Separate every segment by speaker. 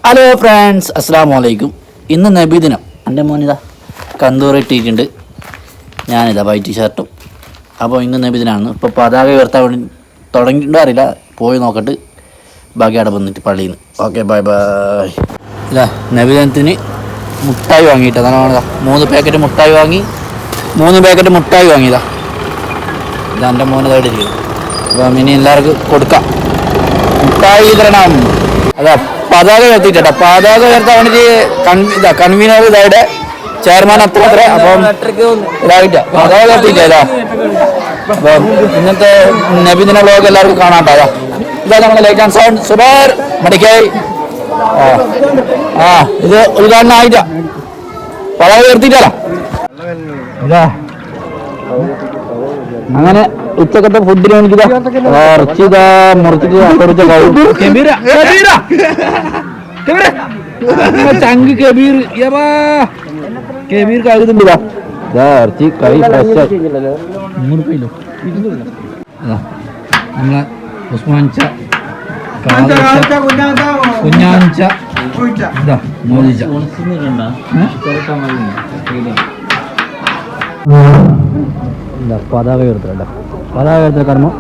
Speaker 1: Hello friends, അസ്സാം വലൈക്കും. ഇന്ന് നബിദിനം. എൻ്റെ മോനിതാ കന്തൂർ ഇട്ടിട്ടുണ്ട്, ഞാനിതാ വൈറ്റ് ഷർട്ടും. അപ്പോൾ ഇന്ന് നബിദിനാണ്. ഇപ്പോൾ പതാക ഉയർത്താൻ വേണ്ടി തുടങ്ങിയിട്ടുണ്ടോ അറിയില്ല, പോയി നോക്കട്ട്. ബാക്കി അവിടെ വന്നിട്ട് പള്ളിയിൽ നിന്ന്. Okay, bye bye. ഇതാ നബിദിനത്തിന് മുട്ടായി വാങ്ങിയിട്ട് അതാണ്. 3 പാക്കറ്റ് മുട്ടായി വാങ്ങി, 3 പാക്കറ്റ് മുട്ടായി വാങ്ങിയതാ. ഇതാ എൻ്റെ മോനിതായിട്ട് ഇരിക്കും. അപ്പം ഇനി എല്ലാവർക്കും കൊടുക്കാം മുട്ടായി തരണം. അതാ പതാക ഉയർത്തിയിട്ടാ. പതാക ഉയർത്താൻ വേണ്ടിയിട്ട് കൺവീനർ ഇതായിട്ട് ചെയർമാൻ അത്ര അപ്പം ഇതായിട്ടാ പതാക ഉയർത്തിയിട്ടാ. അപ്പം ഇന്നത്തെ നബിദിന വ്ലോഗ് എല്ലാവർക്കും കാണാട്ടോ. ഇതാ നമ്മുടെ ലൈറ്റ് ആൻഡ് സൗണ്ട് സുബേർ മടിക്കായി. ഇത് ഉദ്ഘാടനം ആയിട്ടാ, പതാക ഉയർത്തിയിട്ടാ. ഇതാ അങ്ങനെ ഉച്ചക്കത്തെ ഫുഡിന് വേണ്ടി ഇറച്ചിതാ മുറിച്ചിട്ട് ചങ്ക് കബീർ കബീർ കഴുതുണ്ട്. ഇറച്ചി കറി ഫ്രഷ് 3 കിലോ. നമ്മളെ ഉസ്മാൻച്ച കുഞ്ഞാഞ്ച ഇതാ മോദിച്ച പതാക ഉയർത്തണ്ട. പതാക ഉയർത്തൽ കർമ്മം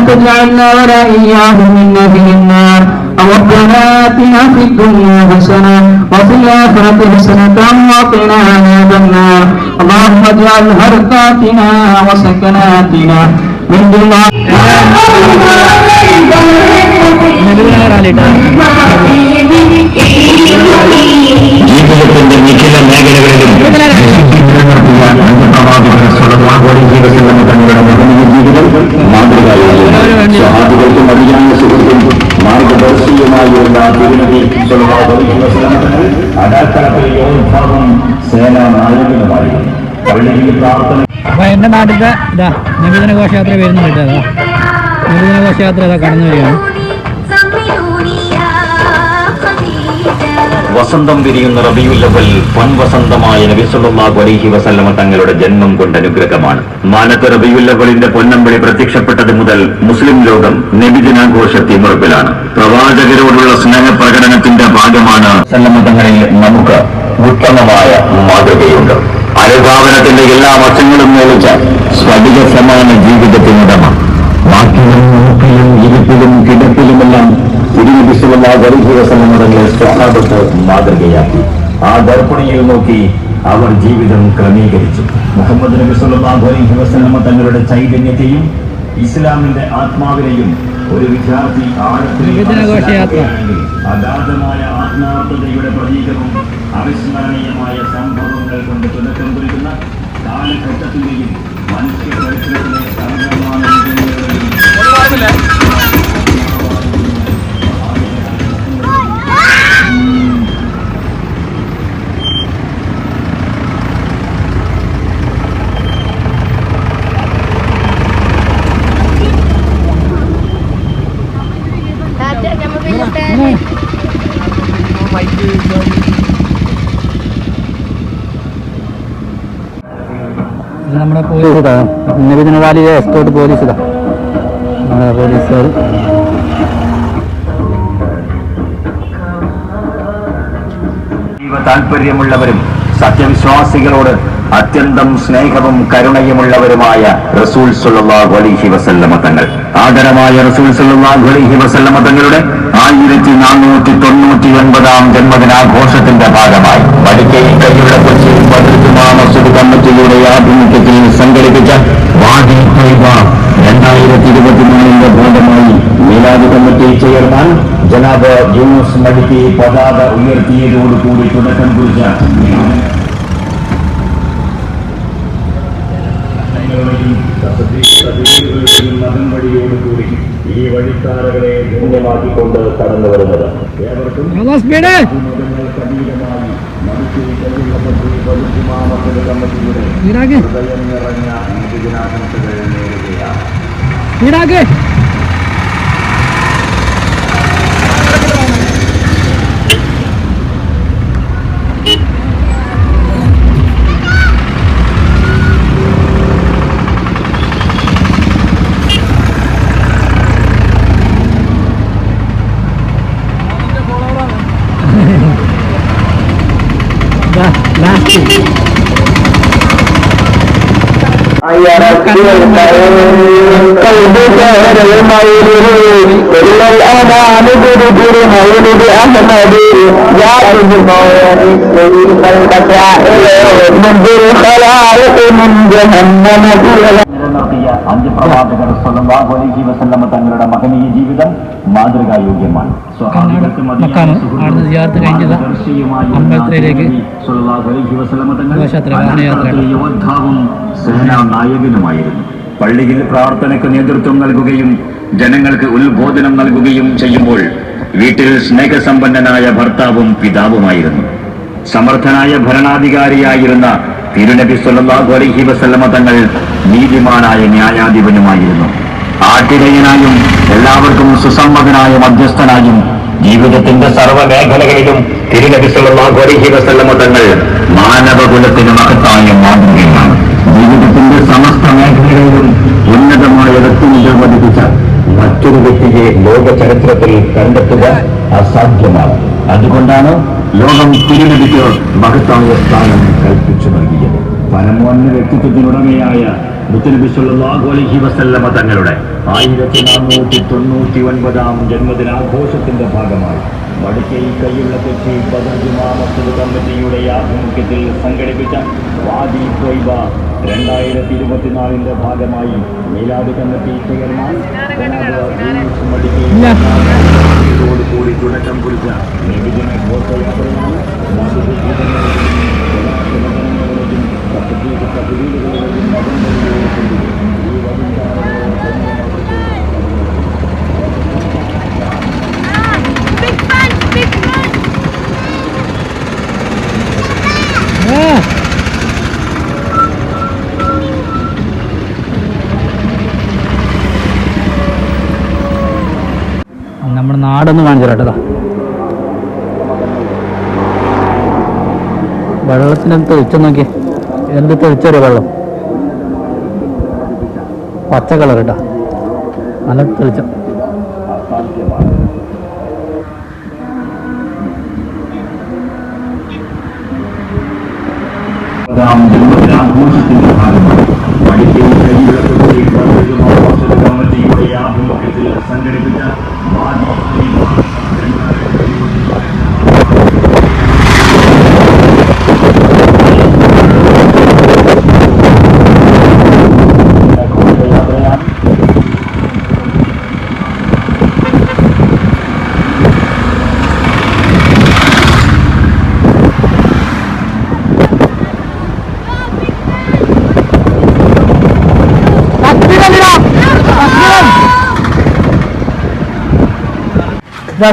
Speaker 2: تجعلنا ولا إياهم من أهل النار. ربنا آتنا في الدنيا حسنة وفي الآخرة حسنة وقنا عذاب النار. اللهم اجعل حركاتنا وسكناتنا من دماء ജീവിതത്തിന്റെ നിഖില മേഖലകളിലും സ്വഹാബികൾക്കും മദീന സുഹൃത്തും മാർഗദർശിയുമായുള്ള തിരുനബി സ്വല്ലല്ലാഹു അലൈഹി വസല്ലം അടാക്കളത്തിൽ യോദ്ധാവും സേനാ നായകനുമായിരുന്നു. പള്ളിയിൽ പ്രാർത്ഥന.
Speaker 1: അപ്പൊ എന്റെ നാട്ടിലത്തെ ഇതാ നബിദിന ഘോഷയാത്ര വരുന്നുണ്ട്. അതാ നബിദിന ഘോഷയാത്ര ഇതാ കടന്നു വരികയാണ്.
Speaker 3: വസന്തം വിരിയുന്ന റബീഉൽ അവ്വൽ പൊൻവസന്തമായ നബി സല്ലല്ലാഹു അലൈഹി വസല്ലമ തങ്ങളുടെ ജന്മം കൊണ്ട് അനുഗ്രഹമാണ്. മാനത്ത് റബീഉൽ അവ്വലിന്റെ പൊന്നമ്പിളി പ്രത്യക്ഷപ്പെട്ടത് മുതൽ മുസ്ലിം ലോകം നബിദിനാഘോഷ തിമിർപ്പിലാണ്. പ്രവാചകരോടുള്ള സ്നേഹപ്രകടനത്തിന്റെ ഭാഗമാണ് സല്ലമ തങ്ങളിൽ നമുക്ക് ഉത്തമമായ മാതൃകയുണ്ട്. അനുഭാവനത്തിന്റെ എല്ലാ വശങ്ങളും നേടിച്ച സ്ഫടിക സമാന ജീവിതത്തിനുടമ. വാക്കിലും നോക്കിലും ഇരിപ്പിലും കിടപ്പിലുമെല്ലാം തിരുനബി സല്ലല്ലാഹു അലൈഹി വസല്ലം തങ്ങളെ സ്വഹാബത്ത് മാതൃകയാക്കി. ആ ദർപ്പണിയിൽ നോക്കി അവർ ജീവിതം ക്രമീകരിച്ചു. മുഹമ്മദ് നബി സല്ലല്ലാഹു അലൈഹി വസല്ലം തങ്ങളുടെ ചൈതന്യത്തെയും ഇസ്ലാമിന്റെ ആത്മാവിനെയും ഒരു വിദ്യാർത്ഥി അഗാധമായ ആത്മാർത്ഥതയുടെ പ്രതീകവും അവിസ്മരണീയമായ സംഭവങ്ങൾ കൊണ്ട് തുടക്കം കുറിക്കുന്ന കാലഘട്ടത്തിന്റെയും മനുഷ്യ ചരിത്രത്തിലെ സർവ്വമാന
Speaker 1: നമ്മുടെ പോലീസ് നബിദിന റാലിയിലെ എസ്കോർട്ട് പോലീസ് ഇതാ നമ്മുടെ പോലീസുകാർ.
Speaker 3: താല്പര്യമുള്ളവരും സത്യവിശ്വാസികളോട് അത്യന്തം സ്നേഹവും കരുണയുമുള്ളവരുമായ റസൂൽ സല്ലല്ലാഹു അലൈഹി വസല്ലമ തങ്ങൾ. ആദരമായ റസൂൽ സല്ലല്ലാഹു അലൈഹി വസല്ലമ തങ്ങളുടെ 1499 ജന്മദിനാഘോഷത്തിന്റെ ഭാഗമായി മടിക്കൈ കൈയുള്ള കൊച്ചി മസ്ജിദ് കമ്മിറ്റിയുടെ ആഭിമുഖ്യത്തിൽ ത്വയ്ബ 2023 ഭാഗമായി മീലാദ് കമ്മിറ്റി ചെയർമാൻ ജനാബ് യൂനുസ് മടിക്കി പതാക ഉയർത്തിയതോടുകൂടി തുടക്കം കുറിച്ച മകൻവഴിയോടുകൂടി ഈ വഴിക്കാരകളെ ധന്യമാക്കിക്കൊണ്ട് കടന്നു വരുന്നത് ഏവർക്കും ഹൃദയനിറഞ്ഞ ദിനാശംസകൾ നേരുകയാണ്. അഞ്ച് പ്രവാചകർ സ്വല്ലല്ലാഹു അലൈഹി വസല്ലമ തങ്ങളുടെ മഹനീയ ജീവിതം മാതൃകായോഗ്യമാണ്. യോദ്ധാവും സേനാനായകനുമായിരുന്നു. പള്ളിയിൽ പ്രാർത്ഥനയ്ക്ക് നേതൃത്വം നൽകുകയും ജനങ്ങൾക്ക് ഉത്ബോധനം നൽകുകയും ചെയ്യുമ്പോൾ വീട്ടിൽ സ്നേഹസമ്പന്നനായ ഭർത്താവും പിതാവുമായിരുന്നു. സമർത്ഥനായ ഭരണാധികാരിയായിരുന്ന തിരുനബി സ്വല്ലല്ലാഹു അലൈഹി വസല്ലമ തങ്ങൾ നീതിമാനായ ന്യായാധിപനുമായിരുന്നു. ആട്ടിടയനായും എല്ലാവർക്കും സുസമ്മതനായ മധ്യസ്ഥനായും ജീവിതത്തിന്റെ സർവ്വമേഖലകളിലും തിരുനബി സ്വല്ലല്ലാഹു അലൈഹി വസല്ലമ തങ്ങൾ മാനവകുലത്തിന് മഹത്തായ മാതൃകയാണ്. ജീവിതത്തിന്റെ സമസ്ത മേഖലകളിലും ഉന്നതമായ വ്യക്തിത്വം പഠിപ്പിച്ച മറ്റൊരു വ്യക്തിയെ ലോക ചരിത്രത്തിൽ കണ്ടെത്തുക അസാധ്യമാണ്. അതുകൊണ്ടാണ് ലോകം തിരുനബിക്ക് മഹത്തായ സ്ഥാനം കൽപ്പിച്ചു നൽകിയത്. പരമോന്നത വ്യക്തിത്വത്തിനുടമയായ മുത്തനബി സ്വല്ലല്ലാഹു അലൈഹി വസല്ലമ തങ്ങളുടെ 1499 ജന്മദിനാഘോഷത്തിന്റെ ഭാഗമായി വടക്കേ കയ്യുള്ള കൊച്ചി ബദർ ജുമാ മസ്ജിദ് കമ്മിറ്റിയുടെ ആഭിമുഖ്യത്തിൽ സംഘടിപ്പിച്ച വാദി ത്വയ്ബ 2024 ഭാഗമായി മീലാദ് കമ്മിറ്റി ചെയർമാൻ ോടുകൂടി തുടക്കം കുറിച്ച നബിദിന ഘോഷയാത്രയാണ്
Speaker 1: നമ്മുടെ നാടൊന്ന് കാണിച്ചു കേട്ടതാ. വെള്ളത്തിനെന്ത് തെളിച്ചം നോക്കിയേ, എന്ത് തെളിച്ചൊരു വെള്ളം, പച്ച കളർ കേട്ടാ, നല്ല തെളിച്ചം.
Speaker 3: ജന്മദിനാഘോഷത്തിന്റെ ഭാഗമായി കമ്മിറ്റിയുടെ ആഭിമുഖ്യത്തിൽ സംഘടിപ്പിച്ച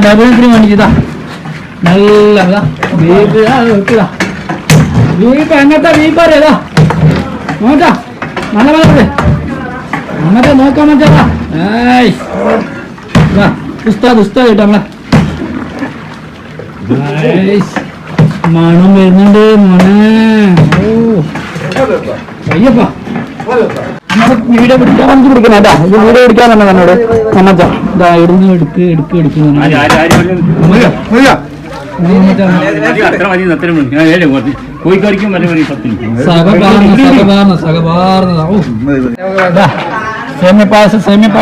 Speaker 1: നബീനത്തിന് വേണ്ടിട്ടാ നല്ല ബീഫ് ബീഫ് എങ്ങനത്തെ ബീഫറിയതാ നോക്കാ, നല്ല വളരെ അങ്ങനത്തെ നോക്കാൻ പറ്റാ. ഉസ്താദ് ഉസ്താദ് കേട്ടോ നമ്മളെ മണം വരുന്നുണ്ട് മോനെ. ഓ അയ്യപ്പാ വീഡിയോ പിടിക്കാൻ നമുക്ക് പിടിക്കണേട്ടാ, ഇത് വീഡിയോ പിടിക്കാൻ തന്നെ എന്നോട് സമ്മതിച്ചോ. ഇതാ ഇടുന്നു എടുക്ക് എടുക്ക് എടുക്കുന്നു. സേമിയ പായസം സംശയിച്ച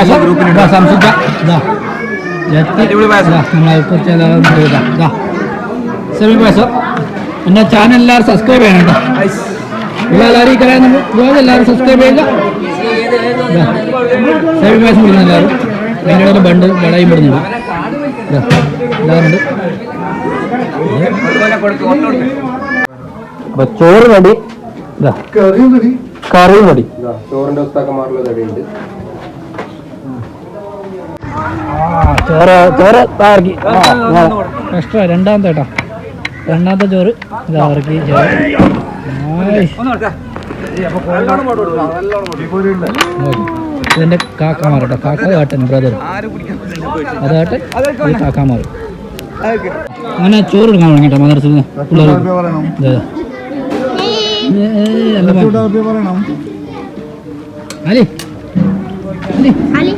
Speaker 1: സേമിയ പായസം. എന്നെ ചാനൽ എല്ലാവരും സബ്സ്ക്രൈബ് ചെയ്യണം കേട്ടോ. എല്ലാവരും എല്ലാവരും സബ്സ്ക്രൈബ് ചെയ്യുക.
Speaker 2: സേവി പായസം കുടിക്കുന്ന എല്ലാവരും അതിൻ്റെ ഇടയിൽ ബണ്ട് വടയും പെടുന്നുണ്ട് എല്ലാവരുണ്ട്. അപ്പൊ ചോറ് കടി കറിയും കടി
Speaker 4: ചോറിന്റെ ഉസ്താക്കന്മാരുള്ള തടിയുണ്ട്.
Speaker 2: ചോറ് ചോറ് എക്സ്ട്രാ രണ്ടാമത്തെ ചോറ് ഇതാക്കി ചോറ് ഇതിന്റെ കാക്കമാർ കേട്ടോ. കാക്ക കാട്ടൻ ബ്രദർ അതാട്ടെ കാക്കാമാർ. അങ്ങനെ ചോറ് എടുക്കാൻ തുടങ്ങിട്ടോ മദർസിൽ നിന്ന് അലി
Speaker 5: Ali.